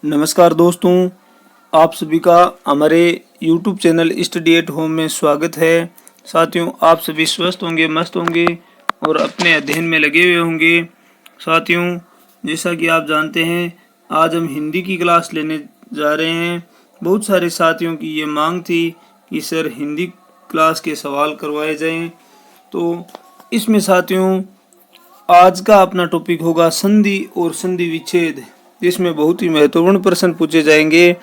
नमस्कार दोस्तों, आप सभी का हमारे YouTube channel study at home में स्वागत है। साथियों, आप सभी स्वस्थ होंगे, मस्त होंगे और अपने अध्ययन में लगे हुए होंगे। साथियों, जैसा कि आप जानते हैं, आज हम हिंदी की क्लास लेने जा रहे हैं। बहुत सारे साथियों की ये मांग थी कि सर हिंदी क्लास के सवाल करवाए जाएं। तो इसमें साथियों आज का अपना टॉपिक होगा संधि और संधि विच्छेद। इसमें बहुत ही महत्वपूर्ण प्रश्न पूछे जाएंगे।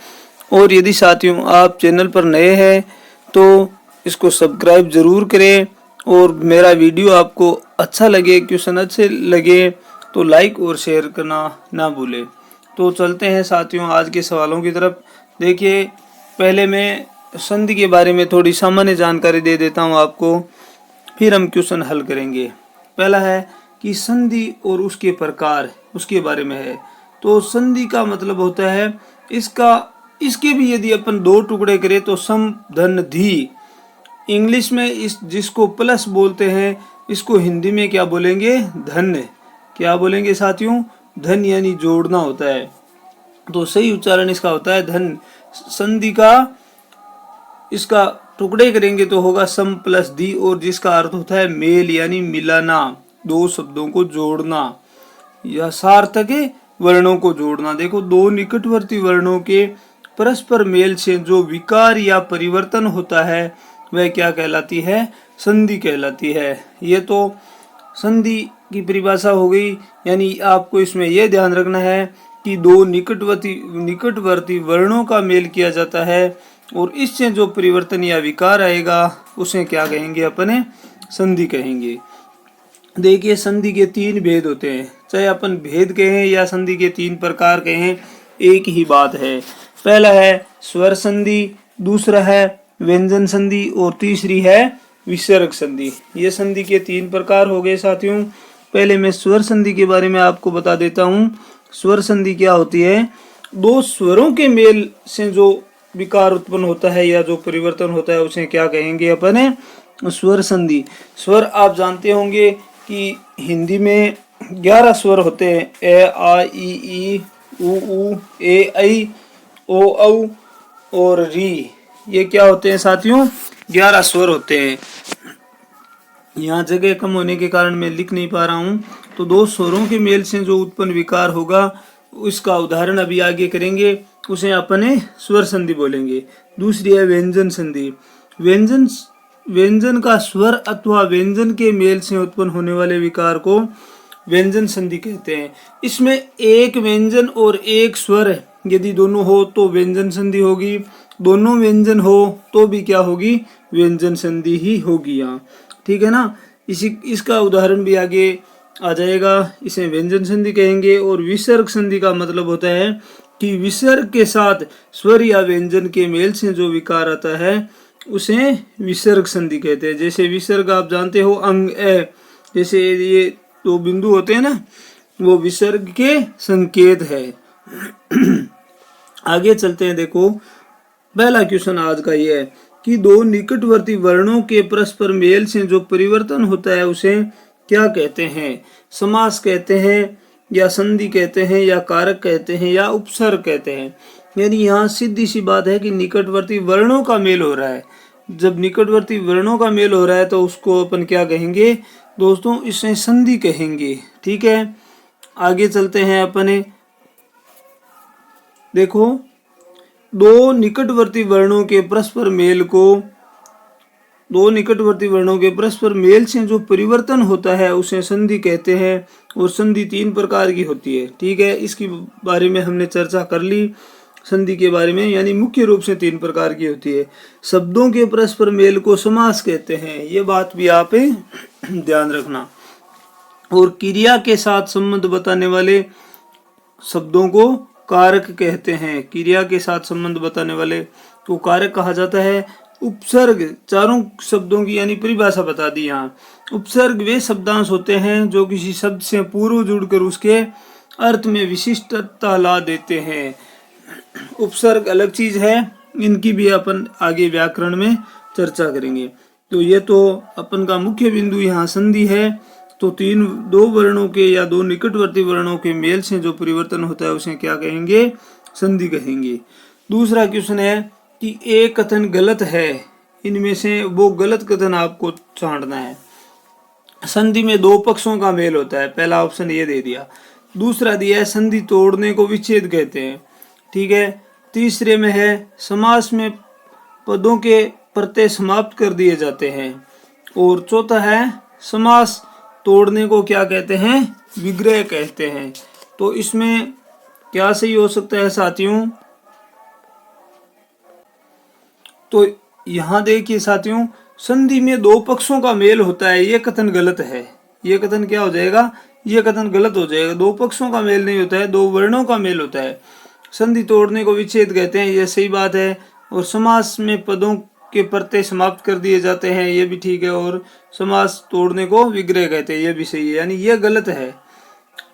और यदि साथियों आप चैनल पर नए हैं तो इसको सब्सक्राइब जरूर करें, और मेरा वीडियो आपको अच्छा लगे, क्वेश्चन अच्छे लगे तो लाइक और शेयर करना ना भूलें। तो चलते हैं साथियों आज के सवालों की तरफ। देखिए, पहले मैं संधि के बारे में थोड़ी सामान्य जानकारी दे देता हूँ आपको, फिर हम क्वेश्चन हल करेंगे। पहला है कि संधि और उसके प्रकार, उसके बारे में है। तो संधि का मतलब होता है इसके भी यदि अपन दो टुकड़े करें तो सम धन धी, इंग्लिश में इस जिसको प्लस बोलते हैं इसको हिंदी में क्या बोलेंगे? धन। क्या बोलेंगे साथियों? धन, यानी जोड़ना होता है। तो सही उच्चारण इसका होता है धन। संधि का इसका टुकड़े करेंगे तो होगा सम प्लस दी, और जिसका अर्थ होता है मेल यानी मिलाना, दो शब्दों को जोड़ना या सार्थक वर्णों को जोड़ना। देखो, दो निकटवर्ती वर्णों के परस्पर मेल से जो विकार या परिवर्तन होता है वह क्या कहलाती है? संधि कहलाती है। ये तो संधि की परिभाषा हो गई। यानी आपको इसमें यह ध्यान रखना है कि दो निकटवर्ती वर्णों का मेल किया जाता है और इससे जो परिवर्तन या विकार आएगा उसे क्या कहेंगे? अपने संधि कहेंगे। देखिए, संधि के तीन भेद होते हैं, चाहे अपन भेद कहें या संधि के तीन प्रकार कहें, एक ही बात है। पहला है स्वर संधि, दूसरा है व्यंजन संधि और तीसरी है विसर्ग संधि। ये संधि के तीन प्रकार हो गए साथियों। पहले मैं स्वर संधि के बारे में आपको बता देता हूँ। स्वर संधि क्या होती है? दो स्वरों के मेल से जो विकार उत्पन्न होता है या जो परिवर्तन होता है उसे क्या कहेंगे? अपने स्वर संधि। स्वर आप जानते होंगे कि हिंदी में 11 स्वर होते हैं। ए आ ई उ ए ऐ ओ औ और री। ये क्या होते हैं साथियों? 11 स्वर होते हैं। यहाँ जगह कम होने के कारण मैं लिख नहीं पा रहा हूँ। तो दो स्वरों के मेल से जो उत्पन्न विकार होगा उसका उदाहरण अभी आगे करेंगे, उसे अपने स्वर संधि बोलेंगे। दूसरी है व्यंजन संधि। व्यंजन का स्वर अथवा व्यंजन के मेल से उत्पन्न होने वाले विकार को व्यंजन संधि कहते हैं। इसमें एक व्यंजन और एक स्वर यदि दोनों हो तो व्यंजन संधि होगी, दोनों व्यंजन हो तो भी क्या होगी? व्यंजन संधि ही होगी यहाँ। ठीक है ना? इसका उदाहरण भी आगे आ जाएगा। इसे व्यंजन संधि कहेंगे। और विसर्ग संधि का मतलब होता है कि विसर्ग के साथ स्वर या व्यंजन के मेल से जो विकार आता है उसे विसर्ग संधि कहते हैं। जैसे विसर्ग आप जानते हो, अंग ए, जैसे ये दो बिंदु होते हैं ना, वो विसर्ग के संकेत है। आगे चलते हैं। देखो, पहला क्वेश्चन आज का ये है कि दो निकटवर्ती वर्णों के परस्पर मेल से जो परिवर्तन होता है उसे क्या कहते हैं? समास कहते हैं या संधि कहते हैं या कारक कहते हैं या उपसर्ग कहते हैं? यानी यहाँ सीधी सी बात है कि निकटवर्ती वर्णों का मेल हो रहा है। जब निकटवर्ती वर्णों का मेल हो रहा है तो उसको अपन क्या कहेंगे दोस्तों? इसे संधि कहेंगे। ठीक है, आगे चलते हैं अपने। देखो, दो निकटवर्ती वर्णों के परस्पर मेल से जो परिवर्तन होता है उसे संधि कहते हैं। और संधि तीन प्रकार की होती है। ठीक है, इसके बारे में हमने चर्चा कर ली। संधि के बारे में, यानी मुख्य रूप से तीन प्रकार की होती है। शब्दों के परस्पर मेल को समास कहते हैं, ये बात भी आप ध्यान रखना। और क्रिया के साथ संबंध बताने वाले शब्दों को कारक कहते हैं। क्रिया के साथ संबंध बताने वाले को कारक कहा जाता है। उपसर्ग, चारों शब्दों की यानी परिभाषा बता दी यहाँ। उपसर्ग वे शब्दांश होते हैं जो किसी शब्द से पूर्व जुड़कर उसके अर्थ में विशिष्टता ला देते हैं। उपसर्ग अलग चीज है, इनकी भी अपन आगे व्याकरण में चर्चा करेंगे। तो ये तो अपन का मुख्य बिंदु यहाँ संधि है। तो दो वर्णों के या दो निकटवर्ती वर्णों के मेल से जो परिवर्तन होता है उसे क्या कहेंगे? संधि कहेंगे। दूसरा क्वेश्चन है कि एक कथन गलत है, इनमें से वो गलत कथन आपको छांटना है। संधि में दो पक्षों का मेल होता है, पहला ऑप्शन ये दे दिया। दूसरा दिया है संधि तोड़ने को विच्छेद कहते हैं, ठीक है। तीसरे में है समास में पदों के प्रत्यय समाप्त कर दिए जाते हैं। और चौथा है समास तोड़ने को क्या कहते हैं, विग्रह कहते हैं। तो इसमें क्या सही हो सकता है साथियों, तो यहाँ देखिए साथियों, संधि में दो पक्षों का मेल होता है, ये कथन गलत है। ये कथन क्या हो जाएगा, ये कथन गलत हो जाएगा। दो पक्षों का मेल नहीं होता है, दो वर्णों का मेल होता है। संधि तोड़ने को विच्छेद कहते हैं, ये सही बात है। और समास में पदों के प्रत्यय समाप्त कर दिए जाते हैं, ये भी ठीक है। और समास तोड़ने को विग्रह कहते हैं, ये भी सही है, यानी ये गलत है,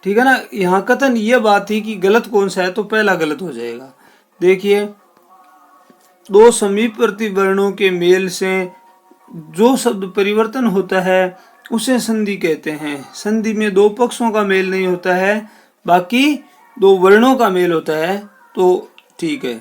ठीक है ना। यहाँ कथन ये बात थी कि गलत कौन सा है, तो पहला गलत हो जाएगा। देखिए, दो समीपवर्ती वर्णों के मेल से जो शब्द परिवर्तन होता है उसे संधि कहते हैं। संधि में दो पक्षों का मेल नहीं होता है, बाकी दो वर्णों का मेल होता है, तो ठीक है।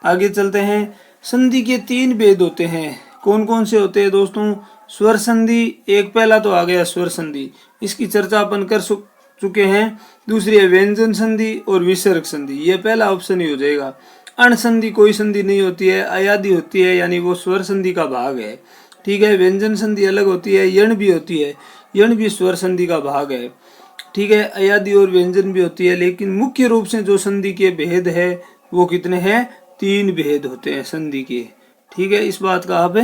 आगे चलते हैं। संधि के तीन भेद होते हैं, कौन कौन से होते हैं दोस्तों? स्वर संधि, एक पहला तो आ गया स्वर संधि, इसकी चर्चा अपन कर चुके हैं। दूसरी है व्यंजन संधि और विसर्ग संधि, ये पहला ऑप्शन ही हो जाएगा। अण संधि कोई संधि नहीं होती है, अयादि होती है, यानी वो स्वर संधि का भाग है, ठीक है। व्यंजन संधि अलग होती है, यण भी होती है, यण भी स्वर संधि का भाग है, ठीक है। अयादि और व्यंजन भी होती है, लेकिन मुख्य रूप से जो संधि के भेद है वो कितने हैं? तीन भेद होते हैं संधि के, ठीक है। इस बात का आप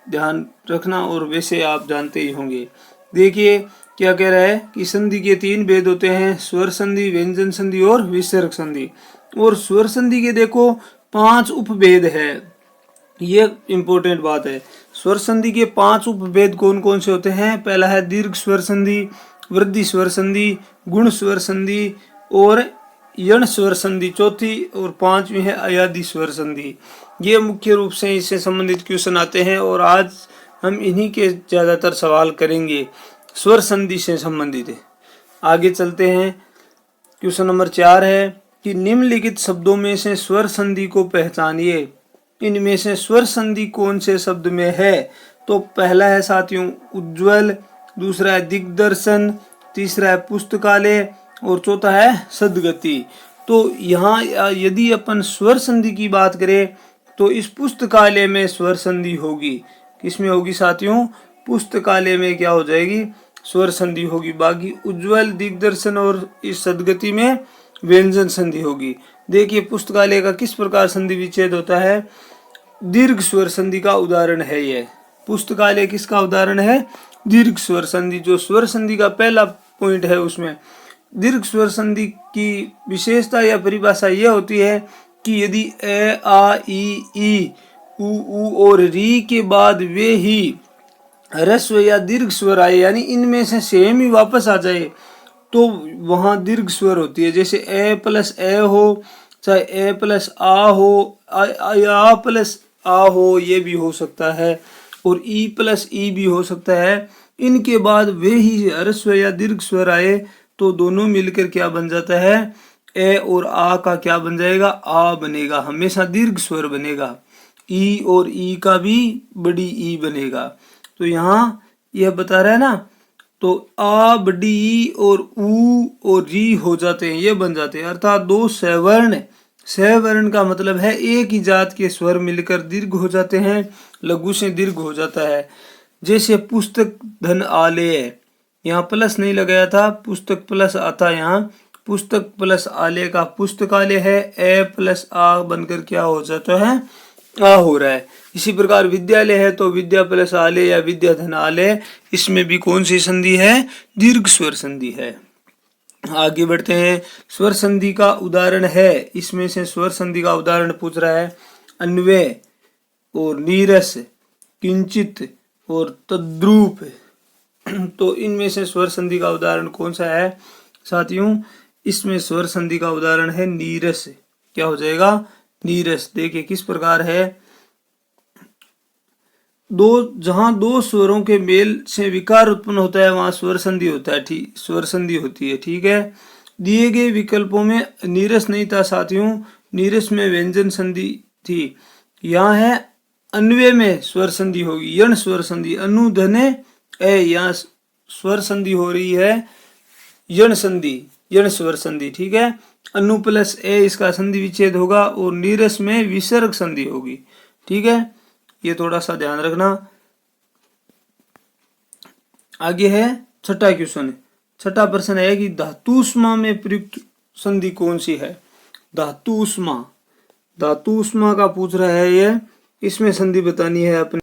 ध्यान रखना, और वैसे आप जानते ही होंगे। देखिए क्या कह रहा है कि संधि के तीन भेद होते हैं, स्वर संधि, व्यंजन संधि और विसर्ग संधि। और स्वर संधि के देखो 5 उपभेद है, ये इंपॉर्टेंट बात है। स्वर संधि के 5 उपभेद कौन कौन से होते हैं? पहला है दीर्घ स्वर संधि, वृद्धि स्वर संधि, गुण स्वर संधि और यण स्वर संधि चौथी, और पांचवी है अयादि स्वर संधि। ये मुख्य रूप से इससे संबंधित क्वेश्चन आते हैं, और आज हम इन्हीं के ज्यादातर सवाल करेंगे स्वर संधि से संबंधित। आगे चलते हैं। क्वेश्चन नंबर 4 है कि निम्नलिखित शब्दों में से स्वर संधि को पहचानिए। इनमें से स्वर संधि कौन से शब्द में है? तो पहला है साथियों उज्ज्वल, दूसरा है दिग्दर्शन, तीसरा है पुस्तकालय और चौथा है सद्गति। तो यहाँ यदि अपन स्वर संधि की बात करें तो इस पुस्तकालय में स्वर संधि होगी। किसमें होगी साथियों? पुस्तकालय में क्या हो जाएगी? स्वर संधि होगी। बाकी उज्ज्वल, दिग्दर्शन और इस सद्गति में व्यंजन संधि होगी। देखिए पुस्तकालय का किस प्रकार संधि विच्छेद होता है। दीर्घ स्वर संधि का उदाहरण है यह। पुस्तकालय किसका उदाहरण है? दीर्घ स्वर संधि। जो स्वर संधि का पहला पॉइंट है उसमें दीर्घ स्वर संधि की विशेषता या परिभाषा यह होती है कि यदि ए, आ, ई, उ और री के बाद वे ही ह्रस्व या दीर्घ स्वर आए, यानी इनमें से सेम ही वापस आ जाए, तो वहां दीर्घ स्वर होती है। जैसे ए प्लस ए हो, चाहे ए प्लस आ हो, आ प्लस आ हो, ये भी हो सकता है, और ई प्लस ई भी हो सकता है। इनके बाद वे ही ह्रस्व या दीर्घ स्वर आए तो दोनों मिलकर क्या बन जाता है? ए और आ का क्या बन जाएगा? आ बनेगा, हमेशा दीर्घ स्वर बनेगा। ई और ई का भी बड़ी ई बनेगा। तो यहाँ यह बता रहा है ना, तो आ, बड़ी ई और ऊ और री हो जाते हैं, ये बन जाते हैं। अर्थात दो सवर्ण, सवर्ण का मतलब है एक ही जात के स्वर मिलकर दीर्घ हो जाते हैं, लघु से दीर्घ हो जाता है। जैसे पुस्तक धन आलय, यहाँ प्लस नहीं लगाया था, पुस्तक प्लस आता, यहाँ पुस्तक प्लस आलय का पुस्तकालय है। ए प्लस आ बनकर क्या हो जाता है? आ हो रहा है। इसी प्रकार विद्यालय है तो विद्या प्लस आलय या विद्या धन आलय, इसमें भी कौन सी संधि है? दीर्घ स्वर संधि है। आगे बढ़ते हैं। स्वर संधि का उदाहरण है, इसमें से स्वर संधि का उदाहरण पूछ रहा है। अन्वय और नीरस, किंचित और तद्रूप। तो इनमें से स्वर संधि का उदाहरण कौन सा है साथियों? इसमें स्वर संधि का उदाहरण है नीरस। क्या हो जाएगा? नीरस। देखिए किस प्रकार है। जहां दो स्वरों के मेल से विकार उत्पन्न होता है वहां स्वर संधि होता है, ठीक, स्वर संधि होती है, ठीक है। दिए गए विकल्पों में नीरस नहीं था साथियों, नीरस में व्यंजन संधि थी। यहाँ है अन्वय में स्वर संधि होगी, यण स्वर संधि, अनु धने ए, यहाँ स्वर संधि हो रही है यण संधि, यण स्वर संधि, ठीक है। अनु प्लस ए इसका संधि विच्छेद होगा और नीरस में विसर्ग संधि होगी, ठीक है, ये थोड़ा सा ध्यान रखना। आगे है छठा क्वेश्चन, छठा प्रश्न है कि धातुष्मा में प्रयुक्त संधि कौन सी है। धातुष्मा, धातुष्मा का पूछ रहा है ये, इसमें संधि बतानी है अपने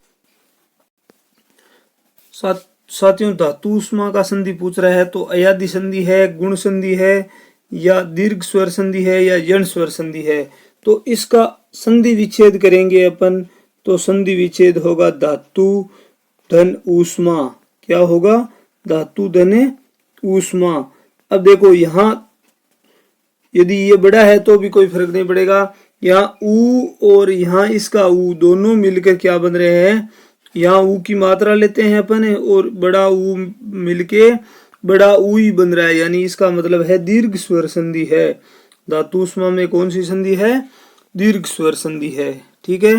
साथियों। धातुष्मा का संधि पूछ रहा है तो अयादि संधि है, गुण संधि है, या दीर्घ स्वर संधि है, या यण स्वर संधि है। तो इसका संधि विच्छेद करेंगे अपन, तो संधि विच्छेद होगा धातु धन ऊष्मा। क्या होगा, धातु धन ऊष्मा। अब देखो यहाँ यदि ये बड़ा है तो भी कोई फर्क नहीं पड़ेगा, यहाँ ऊ और यहाँ इसका ऊ दोनों मिलकर क्या बन रहे हैं, यहाँ ऊ की मात्रा लेते हैं अपन और बड़ा ऊ मिलके बड़ा ऊ ही बन रहा है, यानी इसका मतलब है दीर्घ स्वर संधि है। धातुष्मा में कौन सी संधि है, दीर्घ स्वर संधि है, ठीक है।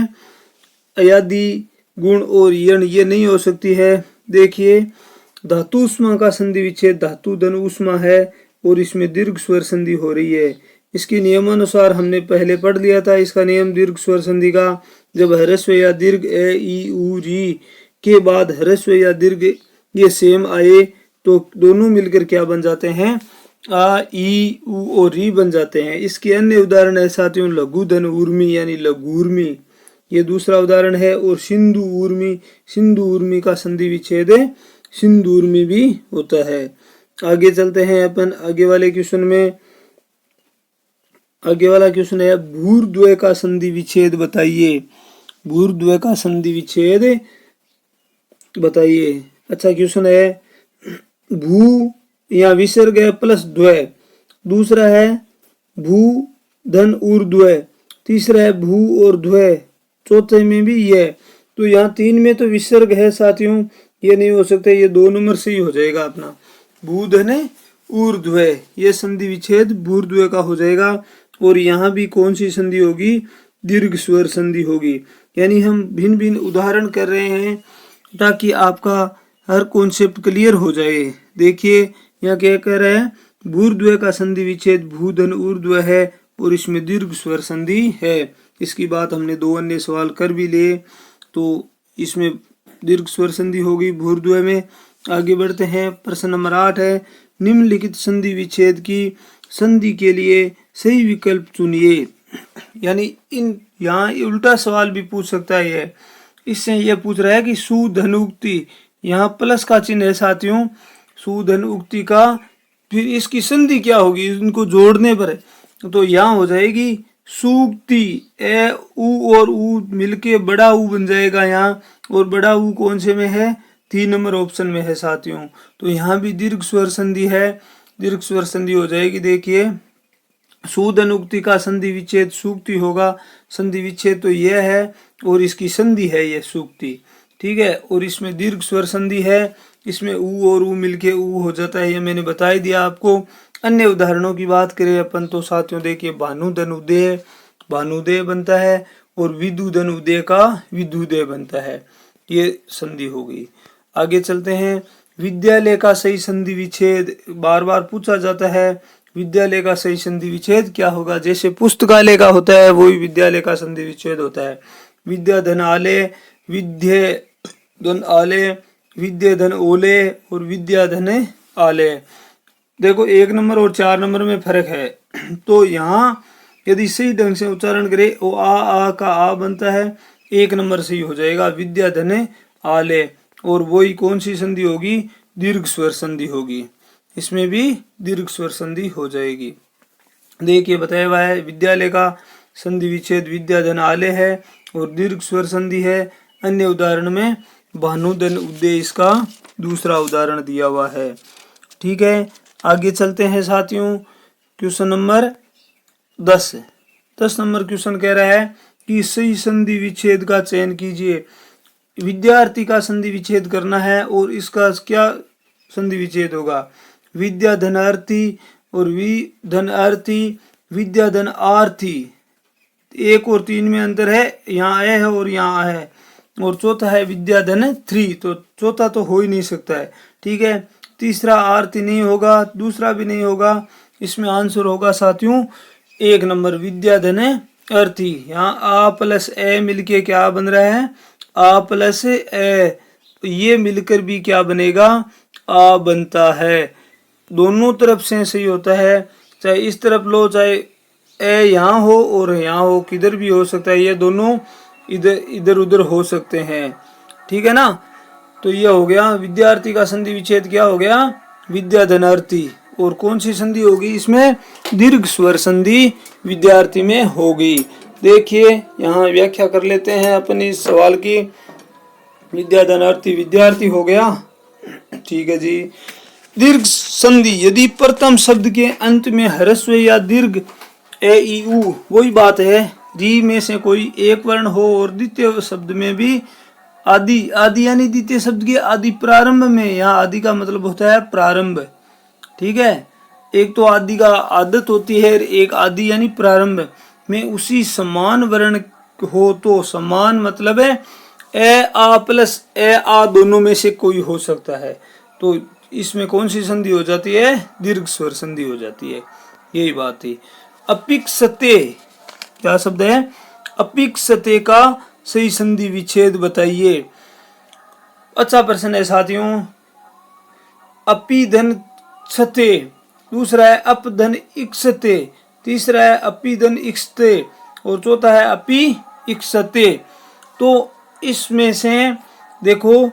अयादि गुण और यण ये नहीं हो सकती है। देखिए धातुष्मा का संधि विच्छेद धातु धन ऊष्मा है और इसमें दीर्घ स्वर संधि हो रही है। इसके नियमानुसार हमने पहले पढ़ लिया था इसका नियम दीर्घ स्वर संधि का, जब ह्रस्व या दीर्घ ए ई उ री के बाद ह्रस्व या दीर्घ ये सेम आए तो दोनों मिलकर क्या बन जाते हैं, आ ई उ और री बन जाते हैं। इसके अन्य उदाहरण है साथियों लघु धन ऊर्मी यानी लघुर्मी, ये दूसरा उदाहरण है। और सिंधु ऊर्मी, सिंधु ऊर्मी का संधि विच्छेद सिंदूर्मी भी होता है। आगे चलते हैं अपन आगे वाले क्वेश्चन में। आगे वाला क्वेश्चन है भूर्द्वय का संधि विच्छेद बताइए, भूर्द्वय का संधि विच्छेद बताइए। अच्छा क्वेश्चन है, भू या विसर्ग है प्लस द्वय, दूसरा है भू धन ऊर्ध्वय, तीसरा है भू और द्वय, चौथे में भी ये। तो यहाँ तीन में तो विसर्ग है साथियों, ये नहीं हो सकता, ये 2 नंबर से ही हो जाएगा अपना भू धन ऊर्ध्वय, ये संधि विच्छेद भूर्द्वय का हो जाएगा। और यहाँ भी कौन सी संधि होगी, दीर्घ स्वर संधि होगी। यानी हम भिन्न भिन्न उदाहरण कर रहे हैं ताकि आपका हर कॉन्सेप्ट क्लियर हो जाए। देखिए यहाँ क्या कह रहा है, भूर्द्वय का संधि विच्छेद भू धन ऊर्ध्वय है और इसमें दीर्घ स्वर संधि है। इसकी बात हमने 2 अन्य सवाल कर भी लिए, तो इसमें दीर्घ स्वर संधि होगी भूर्द्वय में। आगे बढ़ते हैं, प्रश्न नंबर 8 है, निम्नलिखित संधि विच्छेद की संधि के लिए सही विकल्प चुनिए। यानी इन यहाँ उल्टा सवाल भी पूछ सकता है ये, इससे ये पूछ रहा है कि सुधन उक्ति, यहाँ प्लस का चिन्ह है साथियों, सुधन उक्ति का, फिर इसकी संधि क्या होगी, इनको जोड़ने पर तो यहाँ हो जाएगी सूक्ति, ए उ और उ मिलके बड़ा उ बन जाएगा यहाँ, और बड़ा उ कौन से में है, 3 नंबर ऑप्शन में है साथियों। तो यहाँ भी दीर्घ स्वर संधि है, दीर्घ स्वर संधि हो जाएगी। देखिए सुधन उक्ति का संधि विच्छेद सूक्ति होगा, संधि विच्छेद तो यह है और इसकी संधि है ये सूक्ति, ठीक है। और इसमें दीर्घ स्वर संधि है, इसमें उ और उ मिलके उ हो जाता है, ये मैंने बता ही दिया आपको। अन्य उदाहरणों की बात करें अपन तो साथियों देखिए भानुधन उदय, भानुदय बनता है, और विदुधन उदय का विदुदय बनता है, ये संधि हो गई। आगे चलते हैं, विद्यालय का सही संधि विच्छेद बार बार पूछा जाता है, विद्यालय का सही संधि विच्छेद क्या होगा, जैसे पुस्तकालय का होता है वही विद्यालय का संधि विच्छेद होता है। विद्या धन आलय, विद्या धन आलय, विद्या धन ओले और विद्या धन आलय। देखो 1 नंबर और 4 नंबर में फर्क है, तो यहाँ यदि सही ढंग से उच्चारण करें ओ आ का आ बनता है, 1 नंबर से ही हो जाएगा विद्या धन आलय, और वही कौन सी संधि होगी, दीर्घ स्वर संधि होगी, इसमें भी दीर्घ स्वर संधि हो जाएगी। देखिए बताया हुआ है विद्यालय का संधि विच्छेद विद्या धन आलय है और दीर्घ स्वर संधि है। अन्य उदाहरण में भानुधन उदय इसका दूसरा उदाहरण दिया हुआ है, ठीक है। आगे चलते हैं साथियों, क्वेश्चन नंबर 10 नंबर क्वेश्चन कह रहा है कि सही संधि विच्छेद का चयन कीजिए। विद्यार्थी का संधि विच्छेद करना है और इसका क्या संधि विच्छेद होगा, विद्या धनार्थी और वि धन अर्थी, विद्या धन आर्थी। 1 और 3 में अंतर है, यहाँ है और यहाँ है। और चौथा है विद्या धन 3, तो चौथा तो हो ही नहीं सकता है, ठीक है। तीसरा आरती नहीं होगा, दूसरा भी नहीं होगा। इसमें आंसर होगा साथियों 1 नंबर विद्या धन अर्थी। यहाँ आ प्लस ए मिलके क्या बन रहा है, आ प्लस ए, तो ये मिलकर भी क्या बनेगा, आ बनता है। दोनों तरफ से सही होता है, चाहे इस तरफ लो चाहे ए यहाँ हो और यहाँ हो, किधर भी हो सकता है, ये दोनों इधर उधर हो सकते हैं, ठीक है ना। तो ये हो गया विद्यार्थी का संधि विच्छेद, क्या हो गया, विद्या धनार्थी। और कौन सी संधि होगी इसमें, दीर्घ स्वर संधि विद्यार्थी में होगी। देखिए यहाँ व्याख्या कर लेते हैं अपन इस सवाल की। विद्या धनार्थी विद्यार्थी हो गया, ठीक है जी। दीर्घ संधि यदि प्रथम शब्द के अंत में ह्रस्व या दीर्घ ए ई उ, वही बात है, री में से कोई एक वर्ण हो और द्वितीय शब्द में भी आदि, आदि यानी द्वितीय शब्द के आदि प्रारंभ में, यहाँ आदि का मतलब होता है प्रारंभ, ठीक है। एक तो आदि का आदत होती है, एक आदि यानी प्रारंभ में उसी समान वर्ण हो, तो समान मतलब है ए आ प्लस ए आ दोनों में से कोई हो सकता है, तो इसमें कौन सी संधि हो जाती है, दीर्घ स्वर संधि हो जाती है, यही बात है। अपिक्षते क्या शब्द है, अपिक्षते का सही संधि विच्छेद बताइए। अच्छा प्रश्न है साथियों। अपि धन क्षते, दूसरा है अप धन इक्षते, तीसरा है अपि धन इक्षते और चौथा है अपि इक्षते। तो इसमें से देखो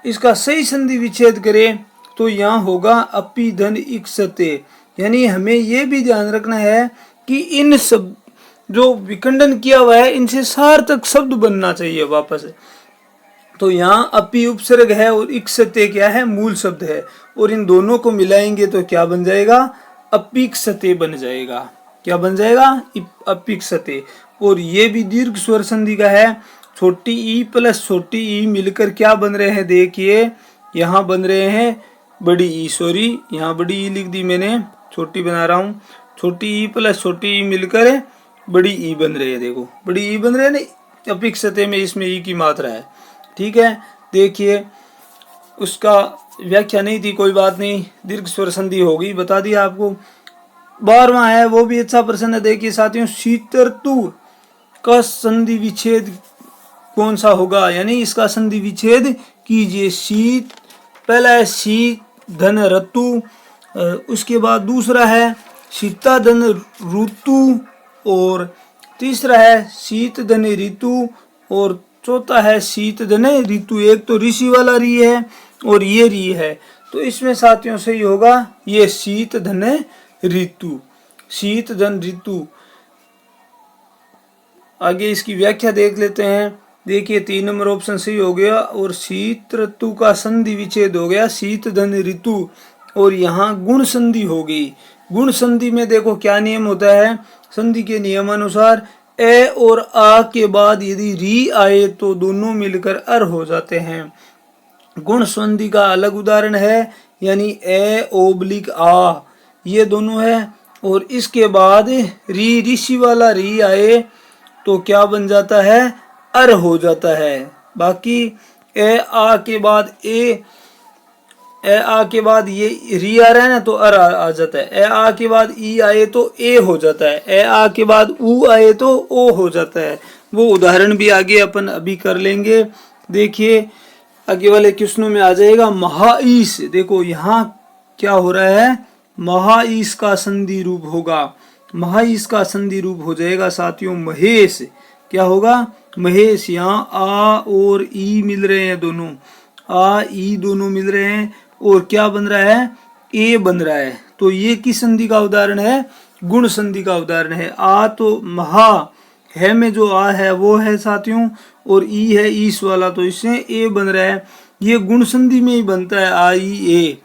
इसका सही संधि विच्छेद करें तो यहाँ होगा अपि धन इक्षते। यानी हमें यह भी ध्यान रखना है कि इन सब जो विखंडन किया हुआ है इनसे सार्थक शब्द बनना चाहिए वापस। तो यहाँ अपि उपसर्ग है और इक्षते क्या है, मूल शब्द है, और इन दोनों को मिलाएंगे तो क्या बन जाएगा, अपिक्षते बन जाएगा। क्या बन जाएगा, अपिक्षते। और ये भी दीर्घ स्वर संधि का है। छोटी ई प्लस छोटी ई मिलकर क्या बन रहे हैं, देखिए यहाँ बन रहे हैं बड़ी ई, सॉरी यहाँ बड़ी ई लिख दी मैंने, छोटी बना रहा हूँ। छोटी ई प्लस छोटी ई मिलकर बड़ी ई बन रही है, देखो बड़ी ई बन रहे हैं ना, अपिक्षते में इसमें ई की मात्रा है, ठीक है। देखिए उसका व्याख्या नहीं थी, कोई बात नहीं, दीर्घ स्वर संधि होगी, बता दिया आपको। 12वां है वो भी अच्छा प्रश्न है। देखिए साथियों, शीतर्तु का संधि विच्छेद कौन सा होगा, यानी इसका संधि विच्छेद कीजिए। शीत पहला है शीत धन ऋतु, उसके बाद दूसरा है शीता धन ऋतु, और तीसरा है शीत धन ऋतु, और चौथा है शीत धन ऋतु। एक तो ऋषि वाला री है और ये री है, तो इसमें साथियों सही होगा ये शीत धन ऋतु, शीत धन ऋतु। आगे इसकी व्याख्या देख लेते हैं। देखिए 3 नंबर ऑप्शन सही हो गया, और शीत ऋतु का संधि विच्छेद हो गया शीत धन ऋतु, और यहाँ गुण संधि होगी। गुण संधि में देखो क्या नियम होता है, संधि के नियमानुसार ए और आ के बाद यदि री आए तो दोनों मिलकर अर हो जाते हैं। गुण संधि का अलग उदाहरण है, यानी ए ओब्लिक आ, ये दोनों है, और इसके बाद री ऋषि वाला री आए तो क्या बन जाता है, अर हो जाता है। बाकी ए आ के बाद ए आ के बाद ये री आ रहा है ना, तो अर आ जाता है। ए आ के बाद ई आए तो ए हो जाता है, ए आ के बाद ऊ आए तो ओ हो जाता है। वो उदाहरण भी आगे अपन अभी कर लेंगे। देखिए आगे वाले क्वेश्चनों में आ जाएगा महाईश। देखो यहाँ क्या हो रहा है, महाईश का संधि रूप होगा, महाईश का संधि रूप हो जाएगा साथियों महेश। क्या होगा, महेश। यहाँ आ और ई मिल रहे हैं, दोनों आ ई दोनों मिल रहे हैं, और क्या बन रहा है, ए बन रहा है। तो ये किस संधि का उदाहरण है, गुण संधि का उदाहरण है। आ तो महा है में जो आ है वो है साथियों, और ई है ईस वाला, तो इससे ए बन रहा है। ये गुण संधि में ही बनता है आ ई ए,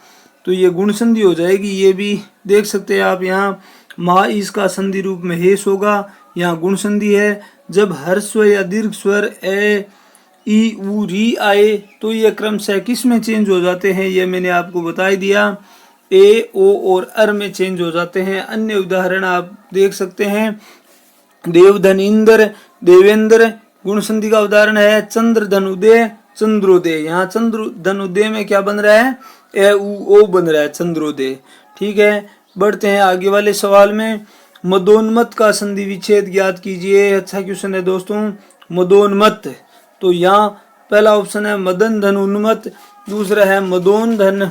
तो ये गुण संधि हो जाएगी। ये भी देख सकते हैं आप, यहाँ महा ईस का संधि रूप महेश होगा, यहाँ गुण संधि है। जब ह्रस्व या दीर्घ स्वर ए ई उ री आए तो ये क्रम से किस में चेंज हो जाते हैं, ये मैंने आपको बता ही दिया। ए, ओ और अर में चेंज हो जाते हैं। अन्य उदाहरण आप देख सकते हैं, देव धन इंद्र, देवेंद्र। गुण संधि का उदाहरण है चंद्र धन उदय, चंद्रोदय। यहाँ चंद्र धन उदय में क्या बन रहा है, ए उ ओ बन रहा है, चंद्रोदय। ठीक है, बढ़ते हैं आगे वाले सवाल में। मदोन्मत्त का संधि विच्छेद ज्ञात कीजिए। अच्छा क्वेश्चन है दोस्तों, मदोन्मत्त। तो यहाँ पहला ऑप्शन है मदन धन उन्मत्त, दूसरा है मदोन धन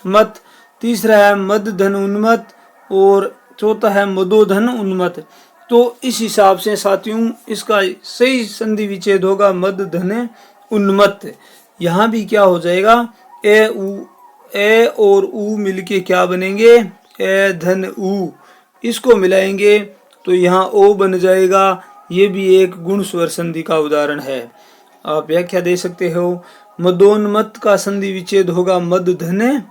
मत, तीसरा है मद धन उन्मत्त और चौथा है मदोधन उन्मत्त। तो इस हिसाब से साथियों इसका सही संधि विच्छेद होगा मद धन उन्मत्त। यहाँ भी क्या हो जाएगा, ए और उ मिलके क्या बनेंगे, ए धन उ। इसको मिलाएंगे तो यहाँ ओ बन जाएगा। ये भी एक गुण स्वर संधि का उदाहरण है। आप व्याख्या दे सकते हो, मदोन्मत्त का संधि विच्छेद होगा मद धन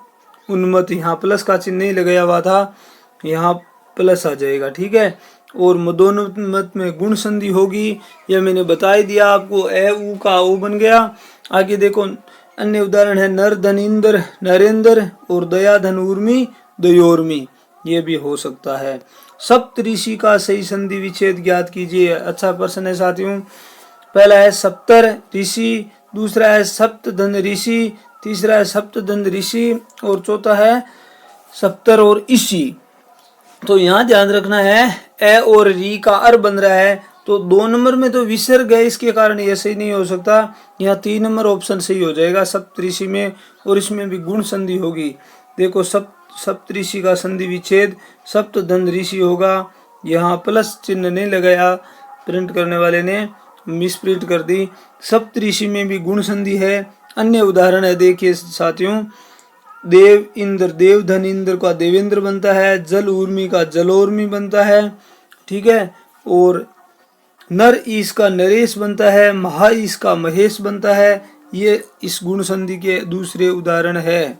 उन्मत्त। यहाँ प्लस का चिन्ह नहीं लगाया हुआ था, यहाँ प्लस आ जाएगा। ठीक है, और मदोन्मत्त में गुण संधि होगी, यह मैंने बता ही दिया आपको, ए उ का ओ बन गया। आगे देखो, अन्य उदाहरण है नर धन इंद्र, नरेंद्र और दया धन उर्मी, दयोर्मी। ये भी हो सकता है। सप्त ऋषि का सही संधि विच्छेद ज्ञात कीजिए। अच्छा प्रश्न है साथियों। पहला है सप्तर ऋषि, दूसरा है सप्त धन ऋषि, तीसरा है सप्त धन ऋषि और चौथा है सप्तर और ऋषि। तो यहाँ ध्यान रखना है, ए और री का अर बन रहा है, तो 2 नंबर में तो विसर्ग है, इसके कारण ये सही नहीं हो सकता। यहाँ 3 नंबर ऑप्शन सही हो जाएगा सप्तऋषि में, और इसमें भी गुण संधि होगी। देखो सप्तऋषि का संधि विच्छेद सप्त धन ऋषि होगा। यहाँ प्लस चिन्ह नहीं लगाया, प्रिंट करने वाले ने मिस प्रिंट कर दी। सप्तऋषि में भी गुण संधि है। अन्य उदाहरण है, देखिए साथियों, देव इंद्र, देव धन इंद्र का देवेंद्र बनता है, जल उर्मी का जलोर्मी बनता है। ठीक है, और नर ईश का नरेश बनता है, महा ईश का महेश बनता है। ये इस गुण संधि के दूसरे उदाहरण है।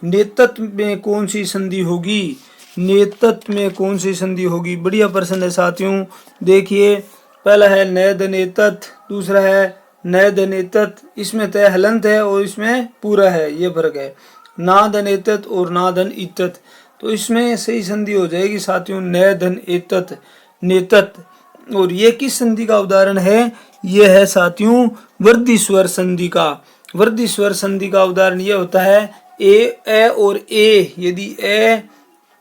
नेतत्व में कौन सी संधि होगी, नेतत्व में कौन सी संधि होगी, बढ़िया प्रश्न है साथियों। देखिए, पहला है नय धनेतत्, दूसरा है नय धनेतत्। इसमें तय हलंत है और इसमें पूरा है, ये फर्क है। ना धन एतत् और ना धन इतत्, तो इसमें सही संधि हो जाएगी साथियों नय धन एतत्, नेतत्। और ये किस संधि का उदाहरण है, ये है साथियों वृद्धि स्वर संधि का। वृद्धि स्वर संधि का उदाहरण ये होता है, ए और ए, यदि ए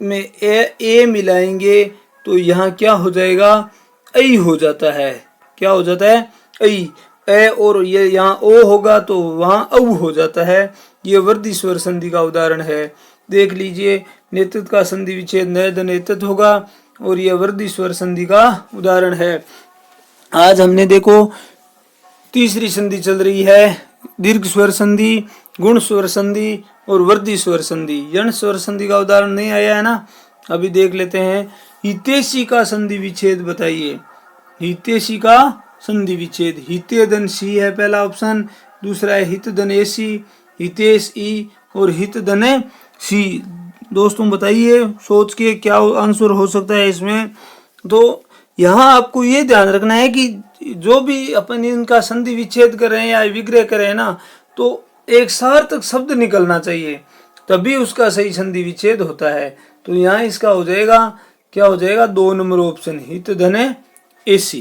में ए मिलाएंगे तो यहाँ क्या हो जाएगा, ऐ हो जाता है। क्या हो जाता है, ऐ। ए और ये यहाँ ओ होगा तो वहाँ औ हो जाता है। ये वृद्धि स्वर संधि का उदाहरण है। देख लीजिए, नेतृत्व का संधि विच्छेद नय धन एतत् होगा और यह वृद्धि स्वर संधि का उदाहरण है। आज हमने देखो तीसरी संधि चल रही है, दीर्घ स्वर संधि, गुण स्वर संधि और वृद्धि स्वर संधि। यण स्वर संधि का उदाहरण नहीं आया है ना, अभी देख लेते हैं। हितैषी का संधि विच्छेद बताइए। हितैषी का संधि विच्छेद, हिते धन सी है पहला ऑप्शन, दूसरा है हित धन एसी, हितेश ई और हित धन सी। दोस्तों बताइए सोच के क्या आंसर हो सकता है इसमें। तो यहाँ आपको ये ध्यान रखना है कि जो भी अपन इनका संधि विच्छेद कर रहे हैं या विग्रह कर रहे हैं ना, तो एक सार्थक शब्द निकलना चाहिए, तभी उसका सही संधि विच्छेद होता है। तो यहाँ इसका हो जाएगा, क्या हो जाएगा, 2 नंबर ऑप्शन, हित धन एसी।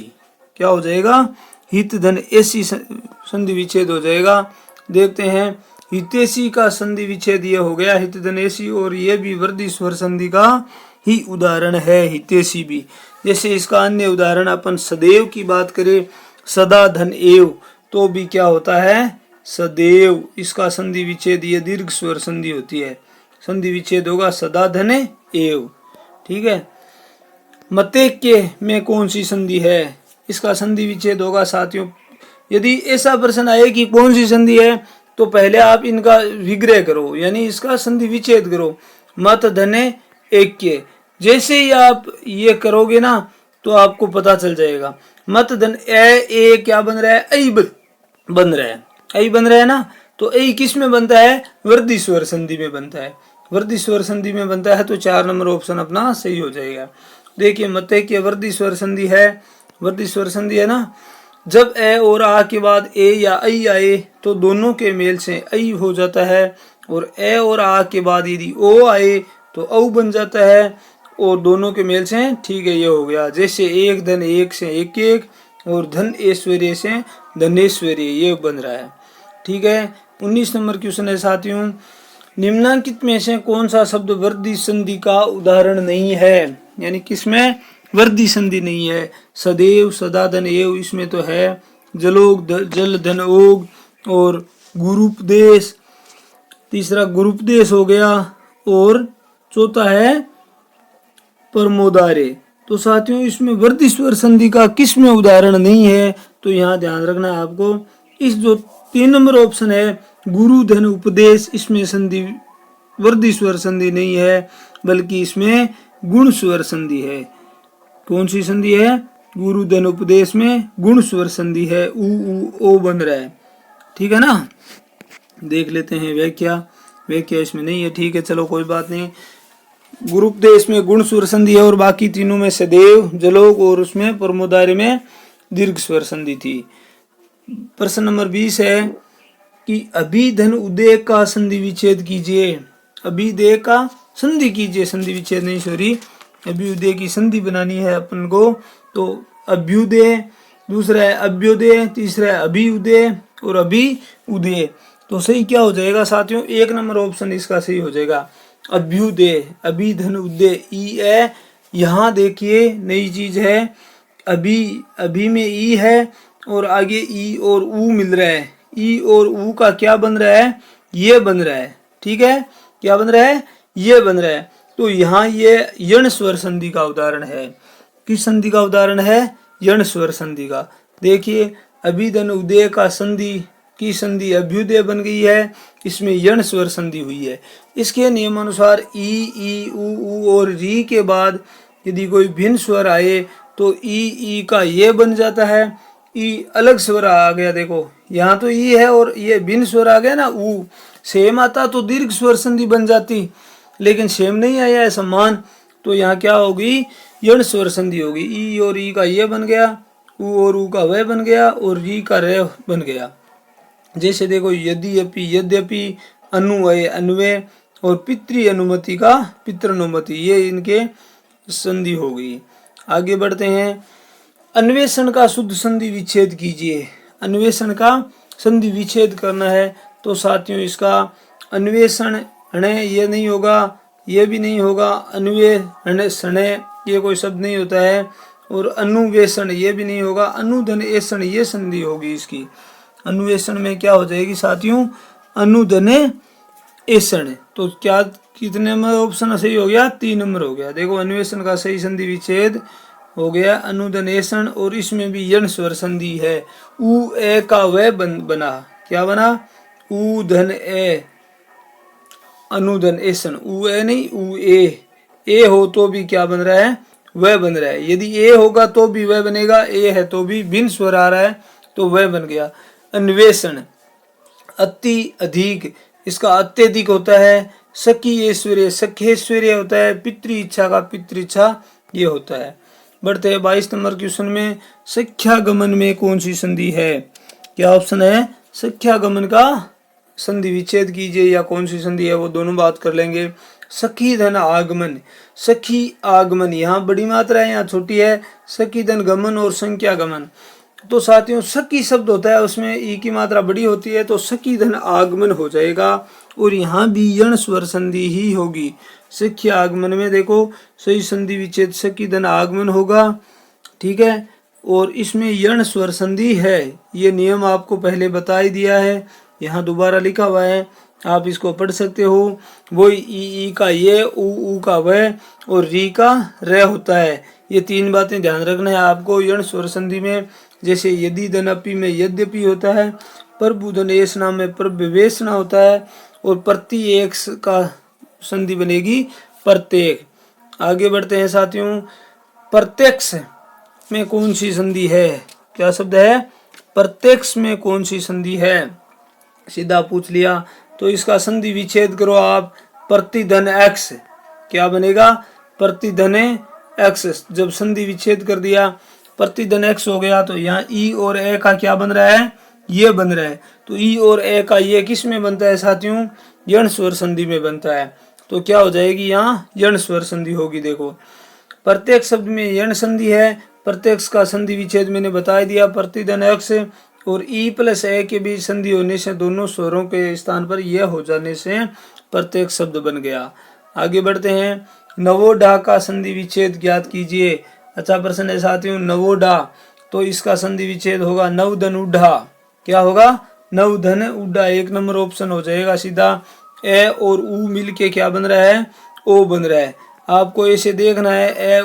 क्या हो जाएगा, हित धन एसी संधि विच्छेद हो जाएगा। देखते हैं, हितैषी का संधि विच्छेद ये हो गया हित धन एसी, और ये भी वृद्धि स्वर संधि का ही उदाहरण है, हितैषी भी। जैसे इसका अन्य उदाहरण अपन सदैव की बात करें, सदा धन एव, तो भी क्या होता है, सदैव। इसका संधि विच्छेद ये दीर्घ स्वर संधि होती है, संधि विच्छेद होगा सदा धन एव। ठीक है, मतेक्य में कौन सी संधि है, इसका संधि विच्छेद होगा साथियों। यदि ऐसा प्रश्न आए कि कौन सी संधि है, तो पहले आप इनका विग्रह करो, यानी इसका संधि विच्छेद करो। मत धन ऐक्य, जैसे ही आप ये करोगे ना तो आपको पता चल जाएगा। मत धन ए क्या बन रहा है, ऐ बन रहा है, ऐ बन रहा है ना। तो ऐ किस में बनता है, वृद्धि स्वर संधि में बनता है। वृद्धि स्वर संधि में बनता है तो 4 नंबर ऑप्शन अपना सही हो जाएगा। देखिए, मतेक्य वृद्धि स्वर संधि है, वृद्धि स्वर संधि है ना। जब ए और आ के बाद ए या ऐ आए तो दोनों के मेल से ऐ हो जाता है, और ए और आ के बाद यदि ओ आए तो औ बन जाता है, और दोनों के मेल से ठीक है, ये हो गया। जैसे एक धन एक से एक एक, और धन ऐश्वर्य से धनेश्वर्य, ये बन रहा है। ठीक है। 19 नंबर क्वेश्चन है साथियों, निम्नलिखित में से कौन सा शब्द वृद्धि संधि का उदाहरण नहीं है? यानी किसमें वृद्धि संधि नहीं है? सदैव, सदा, धन, एव, इसमें तो है। जलोग, जल, धन, ओग, और गुरुपदेश, तीसरा गुरुपदेश हो गया, और चौथा है परमोदारे। तो साथियों इसमें वृद्धि स्वर संधि का किस में उदाहरण नहीं है? तो यहाँ ध्यान रखना है आपको, इस जो 3 नंबर ऑप्शन है गुरु धन उपदेश, इसमें संधि वृद्धि स्वर संधि नहीं है, बल्कि इसमें गुण स्वर संधि है। कौन सी संधि है? गुरु धन उपदेश में गुण स्वर संधि है, उ ओ बन रहा है। ठीक है ना। देख लेते हैं व्याख्या इसमें नहीं है। ठीक है, चलो कोई बात नहीं। गुरुपदेश में गुण स्वर संधि है, और बाकी तीनों में सदैव, जलोग, और उसमें परमोदार्य में दीर्घ स्वर संधि थी। प्रश्न नंबर 20 है कि अभिधन उदय का संधि विच्छेद कीजिए। अभिदय का संधि कीजिए, संधि विच्छेद नहीं, सॉरी, अभ्युदय की संधि बनानी है अपन को। तो अभ्युदय, दूसरा है अभ्युदय, तीसरा है अभिउदय, और अभी उदय। तो सही क्या हो जाएगा साथियों? 1 नंबर ऑप्शन इसका सही हो जाएगा, अभ्युदय। अभिधन उदय, ई है, यहाँ देखिए नई चीज है, अभी में ई है, और आगे ई और ऊ मिल रहा है। ई और ऊ का क्या बन रहा है? ये बन रहा है। ठीक है, क्या बन रहा है? ये बन रहा है। तो यहाँ ये यण स्वर संधि का उदाहरण है। किस संधि का उदाहरण है? यण स्वर संधि का। देखिए अभिधन उदय का संधि की संधि अभ्युदय बन गई है, इसमें यण स्वर संधि हुई है। इसके नियमानुसार ई, ऊ और री के बाद यदि कोई भिन्न स्वर आए तो ई का ये बन जाता है, ई अलग स्वर आ गया। देखो यहाँ तो ई है और ये भिन्न स्वर आ गया ना, ऊ। सेम आता तो दीर्घ स्वर संधि बन जाती, लेकिन सेम नहीं आया है समान, तो यहाँ क्या होगी? यण स्वर संधि होगी। ई और ई का ये बन गया, ऊ और ऊ का वह बन गया, और री का रे बन गया। जैसे देखो यद्यपि, यद्यपि, अनुवय, अन्वय, और पितृ अनुमति का पितृनुमति, ये इनके संधि हो गई। आगे बढ़ते हैं। अन्वेषण का शुद्ध संधि विच्छेद कीजिए। अन्वेषण का संधि विच्छेद करना है तो साथियों इसका अन्वेषण ये नहीं होगा, ये भी नहीं होगा। अन्वेषण ये कोई शब्द नहीं होता है, और अनुवेषण ये भी नहीं होगा। अनुधन ऐषण ये संधि होगी इसकी। अन्वेषण में क्या हो जाएगी साथियों? अनुधन ऐषण। तो क्या कितने नंबर ऑप्शन सही हो गया? 3 नंबर हो गया। देखो अन्वेषण का सही संधि विच्छेद हो गया अनुधन ऐषण, और इसमें भी यण स्वर संधि है। उ ए का वह बना, क्या बना? उ धन ए, अनुधन ऐषण। उ ए नहीं, उ ए हो तो भी क्या बन रहा है? वह बन रहा है। यदि ए होगा तो भी वह बनेगा, ए है तो भी भिन्न स्वर आ रहा है तो वह बन गया। अन्वेषण अति अधिक, इसका अत्यधिक होता है। सखी ऐश्वर्य, सखेश्वर्य होता है। पितृ इच्छा का पितृ इच्छा ये होता है। बढ़ते हैं 22 नंबर क्वेश्चन में। सख्यागमन में कौन सी संधि है? क्या ऑप्शन है? सख्यागमन का संधि विच्छेद कीजिए, या कौन सी संधि है वो दोनों बात कर लेंगे। सखी धन आगमन, सखी आगमन, यहाँ बड़ी मात्रा है, यहाँ छोटी है। सखी धन गमन और संख्या गमन। तो साथियों सखी शब्द होता है, उसमें ई की मात्रा बड़ी होती है, तो सखी धन आगमन हो जाएगा, और यहाँ भी यण स्वर संधि ही होगी। सख्य आगमन में देखो सही संधि विच्छेद सखी धन आगमन होगा। ठीक है, और इसमें यण स्वर संधि है, ये नियम आपको पहले बता ही दिया है, यहाँ दोबारा लिखा हुआ है, आप इसको पढ़ सकते हो। वो ई का ये, ऊ का वह, और री का रे होता है। ये 3 बातें ध्यान रखना है आपको यण स्वर संधि में। जैसे यदि धन अपि में यद्यपि होता है, प्रभु धन ऐषणा में प्रभवेषणा होता है, और प्रति एक का संधि बनेगी प्रत्येक। आगे बढ़ते हैं साथियों। प्रत्यक्ष में कौन सी संधि है? क्या शब्द है? प्रत्यक्ष में कौन सी संधि है? सीधा पूछ लिया, तो इसका संधि विच्छेद करो आप। प्रतिधन एक्स, क्या बनेगा? प्रतिधन एक्स। जब संधि विच्छेद कर दिया, प्रतिधन एक्स हो गया, तो यहाँ ई और ए का क्या बन रहा है? ये बन रहा है। तो ई और ए का ये किस में बनता है साथियों? यण स्वर संधि में बनता है। तो क्या हो जाएगी, यहाँ यण स्वर संधि होगी। देखो प्रत्येक शब्द में यण संधि है, प्रत्येक का संधि विच्छेद मैंने बता दिया। प्रतिधन अक्ष और ई प्लस ए के बीच संधि होने से दोनों स्वरों के स्थान पर यह हो जाने से प्रत्येक शब्द बन गया। आगे बढ़ते हैं। नवोढा का संधि विच्छेद ज्ञात कीजिए। अच्छा प्रश्न है साथियों, नवोढा, तो इसका संधि विच्छेद होगा नवधन उड्ढा। क्या होगा, नवधन उड्ढा। 1 नंबर ऑप्शन हो जाएगा सीधा। ए और ऊ मिलके क्या बन रहा है, ओ बन रहा है। आपको ऐसे देखना है, ए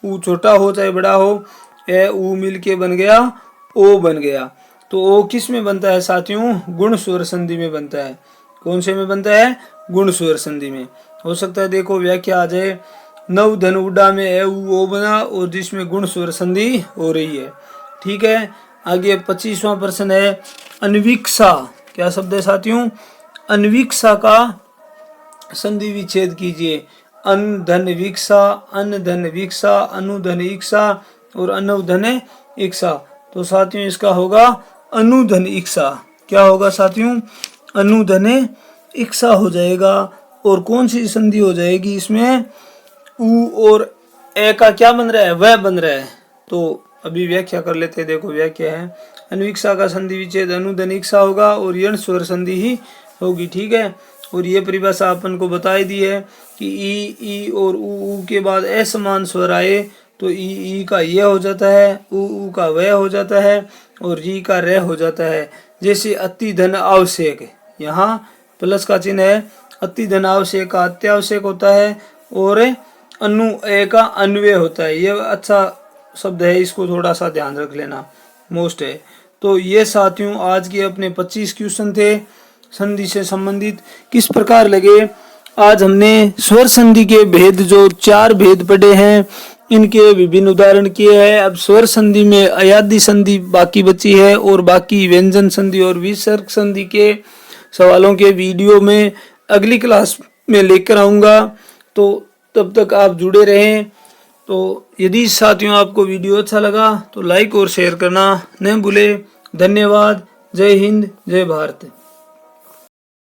ऊ छोटा हो चाहे बड़ा हो, ए ऊ मिलके बन गया ओ बन गया। तो ओ किस में बनता है साथियों, गुण स्वर संधि में बनता है। कौन से में बनता है, गुण स्वर संधि में। हो सकता है देखो व्याख्या आ जाए, नव धन उड्डा में ए ऊ ओ बना और जिसमें गुण स्वर संधि हो रही है। ठीक है, आगे 25वां प्रश्न है, अन्विक्षा। क्या शब्द है साथियों, अन्विक्षा का संधि विच्छेद कीजिए। अन धन विक्षा, अन धन विक्षा, अनुधन इक्षा और अनुधन इक्षा। तो साथियों इसका होगा अनुधन इक्षा। क्या होगा साथियों, अनुधन इक्षा हो जाएगा। और कौन सी संधि हो जाएगी इसमें, ऊ और ए का क्या बन रहा है, वह बन रहा है। तो अभी व्याख्या कर लेते हैं। देखो व्याख्या है, अन्विक्षा का संधि विच्छेद अनुधन इक्षा होगा और यण स्वर संधि ही होगी। ठीक है, और ये परिभाषा अपन को बताई दी है कि ई और ऊ के बाद असमान स्वर आए तो ई का ये हो जाता है, ऊ का वह हो जाता है और री का रे हो जाता है। जैसे अति धन आवश्यक, यहाँ प्लस का चिन्ह है, अति धन आवश्यक का अत्यावश्यक होता है और अनु ए का अन्वय होता है। ये अच्छा शब्द है, इसको थोड़ा सा ध्यान रख लेना, मोस्ट है। तो ये साथियों आज के अपने 25 क्वेश्चन थे संधि से संबंधित। किस प्रकार लगे, आज हमने स्वर संधि के भेद, जो 4 भेद पढ़े हैं, इनके विभिन्न उदाहरण किए हैं। अब स्वर संधि में अयादि संधि बाकी बची है और बाकी व्यंजन संधि और विसर्ग संधि के सवालों के वीडियो में अगली क्लास में लेकर आऊंगा। तो तब तक आप जुड़े रहें। तो यदि साथियों आपको वीडियो अच्छा लगा तो लाइक और शेयर करना न भूले। धन्यवाद। जय हिंद, जय भारत।